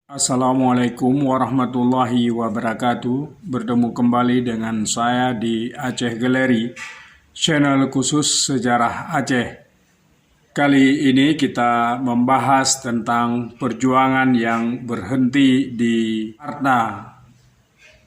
Assalamualaikum warahmatullahi wabarakatuh. Bertemu kembali dengan saya di Aceh Gallery, channel khusus sejarah Aceh. Kali ini kita membahas tentang perjuangan yang berhenti di Harta,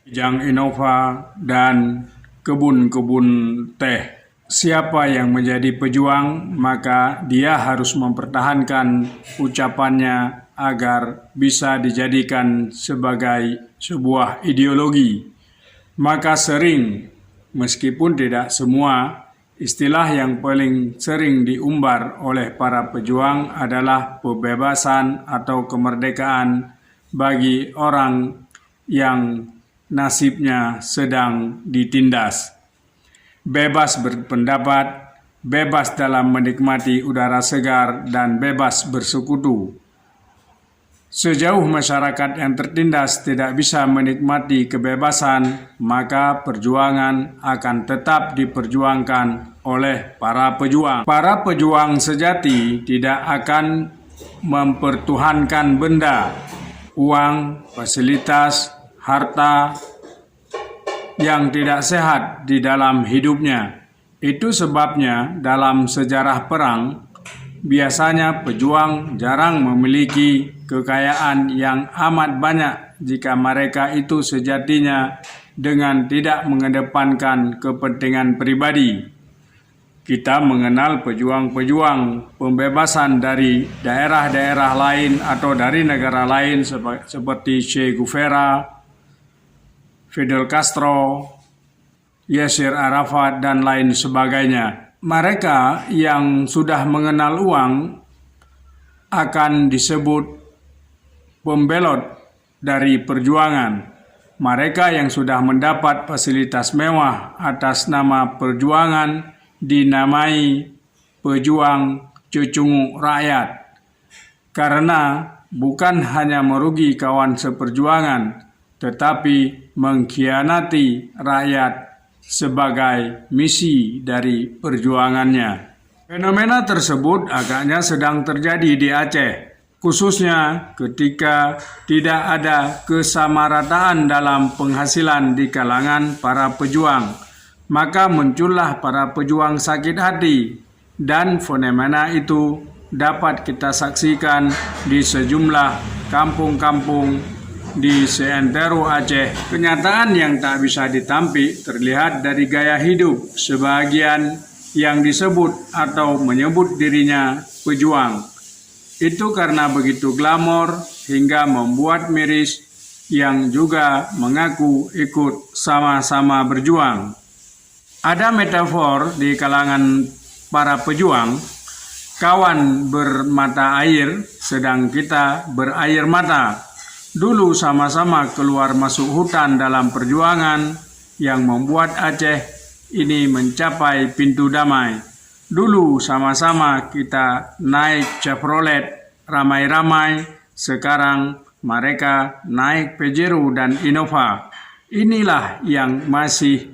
Kijang Innova, dan kebun-kebun teh. Siapa yang menjadi pejuang, maka dia harus mempertahankan ucapannya agar bisa dijadikan sebagai sebuah ideologi. Maka sering, meskipun tidak semua, istilah yang paling sering diumbar oleh para pejuang adalah pembebasan atau kemerdekaan bagi orang yang nasibnya sedang ditindas. Bebas berpendapat, bebas dalam menikmati udara segar, dan bebas bersekutu. Sejauh masyarakat yang tertindas tidak bisa menikmati kebebasan, maka perjuangan akan tetap diperjuangkan oleh para pejuang. Para pejuang sejati tidak akan mempertuhankan benda, uang, fasilitas, harta yang tidak sehat di dalam hidupnya. Itu sebabnya dalam sejarah perang, biasanya pejuang jarang memiliki kekayaan yang amat banyak jika mereka itu sejatinya dengan tidak mengedepankan kepentingan pribadi. Kita mengenal pejuang-pejuang pembebasan dari daerah-daerah lain atau dari negara lain seperti Che Guevara, Fidel Castro, Yasser Arafat, dan lain sebagainya. Mereka yang sudah mengenal uang akan disebut pembelot dari perjuangan. Mereka yang sudah mendapat fasilitas mewah atas nama perjuangan dinamai pejuang cucungu rakyat. Karena bukan hanya merugi kawan seperjuangan, tetapi mengkhianati rakyat sebagai misi dari perjuangannya. Fenomena tersebut agaknya sedang terjadi di Aceh, khususnya ketika tidak ada kesamarataan dalam penghasilan di kalangan para pejuang. Maka muncullah para pejuang sakit hati, dan fenomena itu dapat kita saksikan di sejumlah kampung-kampung di seantero Aceh. Kenyataan yang tak bisa ditampik terlihat dari gaya hidup sebagian yang disebut atau menyebut dirinya pejuang. Itu karena begitu glamor hingga membuat miris yang juga mengaku ikut sama-sama berjuang. Ada metafor di kalangan para pejuang, kawan bermata air sedang kita berair mata. Dulu sama-sama keluar masuk hutan dalam perjuangan yang membuat Aceh ini mencapai pintu damai. Dulu sama-sama kita naik Chevrolet ramai-ramai, sekarang mereka naik Pajero dan Innova. Inilah yang masih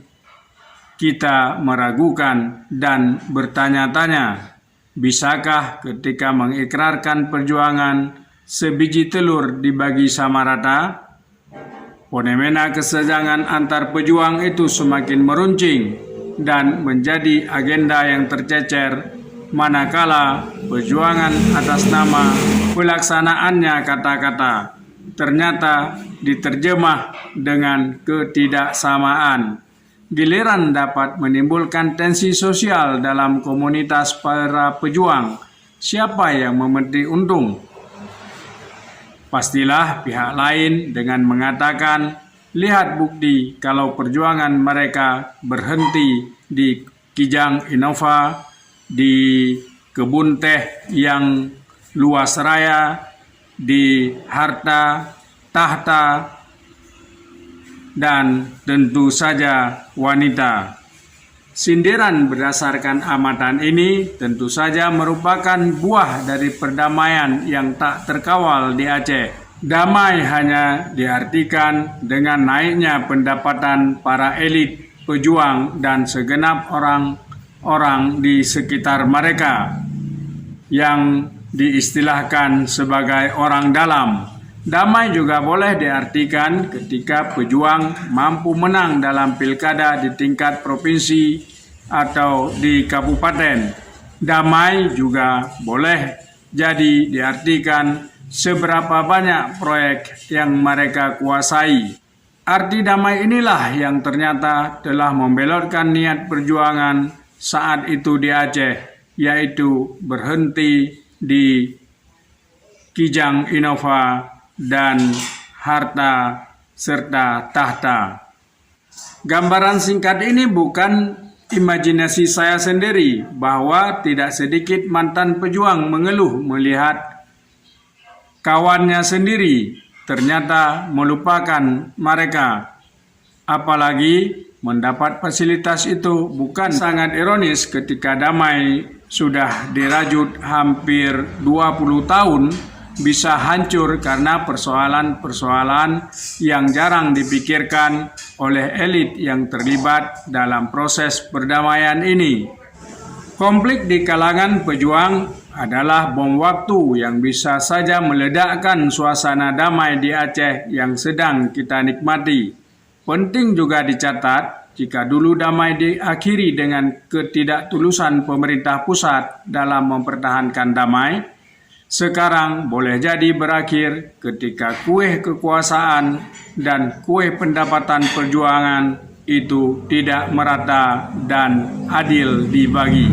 kita meragukan dan bertanya-tanya, bisakah ketika mengikrarkan perjuangan sebiji telur dibagi sama rata? Fenomena kesenjangan antar pejuang itu semakin meruncing dan menjadi agenda yang tercecer, manakala perjuangan atas nama pelaksanaannya kata-kata ternyata diterjemah dengan ketidaksamaan. Giliran dapat menimbulkan tensi sosial dalam komunitas para pejuang. Siapa yang memetik untung? Pastilah pihak lain dengan mengatakan, lihat bukti kalau perjuangan mereka berhenti di Kijang Innova, di kebun teh yang luas raya, di harta, tahta, dan tentu saja wanita. Sindiran berdasarkan amatan ini tentu saja merupakan buah dari perdamaian yang tak terkawal di Aceh. Damai hanya diartikan dengan naiknya pendapatan para elit pejuang dan segenap orang-orang di sekitar mereka yang diistilahkan sebagai orang dalam, Damai juga boleh diartikan ketika pejuang mampu menang dalam pilkada di tingkat provinsi atau di kabupaten. Damai juga boleh jadi diartikan seberapa banyak proyek yang mereka kuasai. Arti damai inilah yang ternyata telah membelotkan niat perjuangan saat itu di Aceh, yaitu berhenti di Kijang Innova dan harta serta tahta. Gambaran singkat ini bukan imajinasi saya sendiri, bahwa tidak sedikit mantan pejuang mengeluh melihat kawannya sendiri ternyata melupakan mereka, apalagi mendapat fasilitas itu. Bukan sangat ironis ketika damai sudah dirajut hampir 20 tahun bisa hancur karena persoalan-persoalan yang jarang dipikirkan oleh elit yang terlibat dalam proses perdamaian ini. Konflik di kalangan pejuang adalah bom waktu yang bisa saja meledakkan suasana damai di Aceh yang sedang kita nikmati. Penting juga dicatat, jika dulu damai diakhiri dengan ketidaktulusan pemerintah pusat dalam mempertahankan damai, sekarang boleh jadi berakhir ketika kue kekuasaan dan kue pendapatan perjuangan itu tidak merata dan adil dibagi.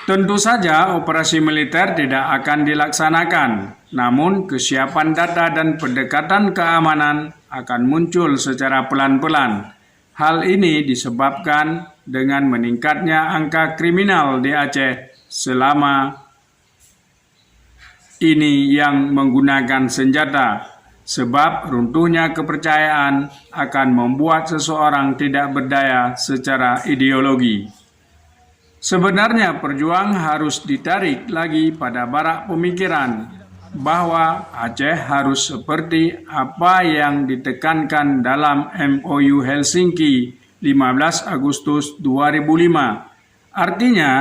Tentu saja operasi militer tidak akan dilaksanakan, namun kesiapan data dan pendekatan keamanan akan muncul secara pelan-pelan. Hal ini disebabkan dengan meningkatnya angka kriminal di Aceh selama ini yang menggunakan senjata, sebab runtuhnya kepercayaan akan membuat seseorang tidak berdaya secara ideologi. Sebenarnya perjuang harus ditarik lagi pada barak pemikiran bahwa Aceh harus seperti apa yang ditekankan dalam MOU Helsinki 15 Agustus 2005. Artinya,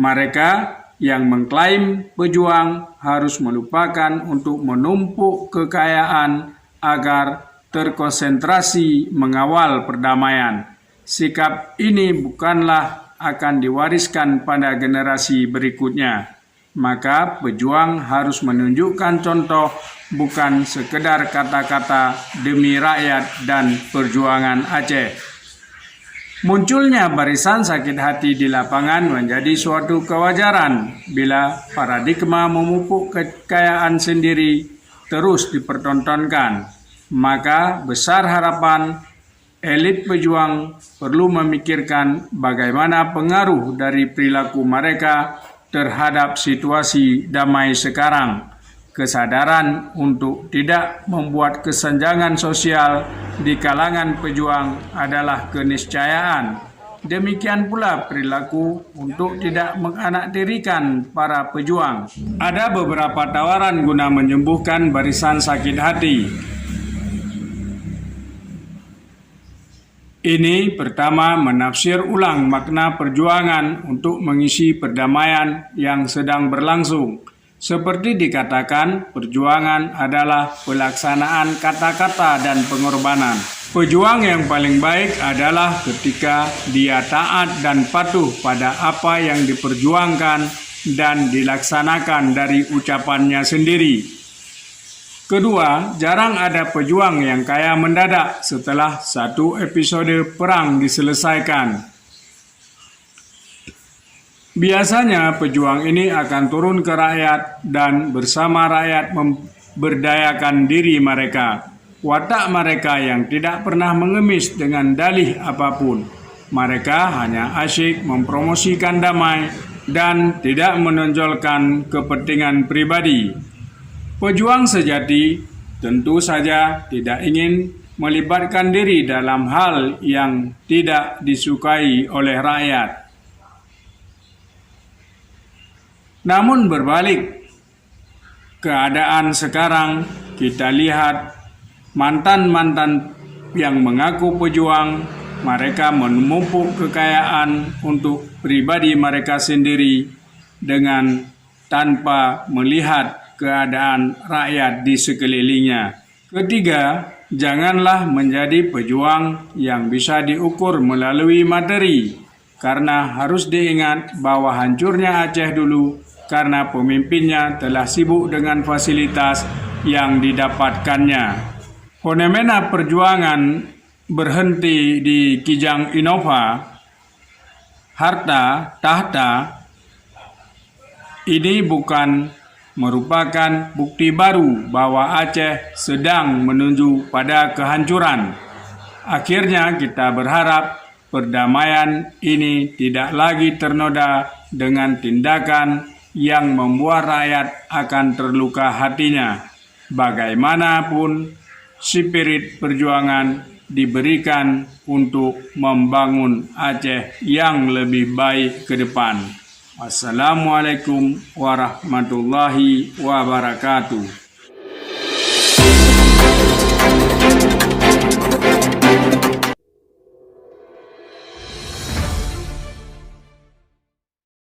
mereka yang mengklaim pejuang harus melupakan untuk menumpuk kekayaan agar terkonsentrasi mengawal perdamaian. Sikap ini bukanlah akan diwariskan pada generasi berikutnya. Maka pejuang harus menunjukkan contoh, bukan sekedar kata-kata demi rakyat dan perjuangan Aceh. Munculnya barisan sakit hati di lapangan menjadi suatu kewajaran bila paradigma memupuk kekayaan sendiri terus dipertontonkan. Maka besar harapan elit pejuang perlu memikirkan bagaimana pengaruh dari perilaku mereka terhadap situasi damai sekarang. Kesadaran untuk tidak membuat kesenjangan sosial di kalangan pejuang adalah keniscayaan. Demikian pula perilaku untuk tidak menganaktirikan para pejuang. Ada beberapa tawaran guna menyembuhkan barisan sakit hati. Ini pertama, menafsir ulang makna perjuangan untuk mengisi perdamaian yang sedang berlangsung. Seperti dikatakan, perjuangan adalah pelaksanaan kata-kata dan pengorbanan. Pejuang yang paling baik adalah ketika dia taat dan patuh pada apa yang diperjuangkan dan dilaksanakan dari ucapannya sendiri. Kedua, jarang ada pejuang yang kaya mendadak setelah satu episode perang diselesaikan. Biasanya pejuang ini akan turun ke rakyat dan bersama rakyat memberdayakan diri mereka. Watak mereka yang tidak pernah mengemis dengan dalih apapun. Mereka hanya asyik mempromosikan damai dan tidak menonjolkan kepentingan pribadi. Pejuang sejati tentu saja tidak ingin melibatkan diri dalam hal yang tidak disukai oleh rakyat. Namun berbalik keadaan sekarang, kita lihat mantan-mantan yang mengaku pejuang, mereka menumpuk kekayaan untuk pribadi mereka sendiri dengan tanpa melihat keadaan rakyat di sekelilingnya. Ketiga, janganlah menjadi pejuang yang bisa diukur melalui materi, karena harus diingat bahwa hancurnya Aceh dulu karena pemimpinnya telah sibuk dengan fasilitas yang didapatkannya. Fenomena perjuangan berhenti di Kijang Innova, harta, tahta, ini bukan merupakan bukti baru bahwa Aceh sedang menuju pada kehancuran. Akhirnya kita berharap perdamaian ini tidak lagi ternoda dengan tindakan yang membuat rakyat akan terluka hatinya. Bagaimanapun, spirit perjuangan diberikan untuk membangun Aceh yang lebih baik ke depan. Wassalamualaikum warahmatullahi wabarakatuh.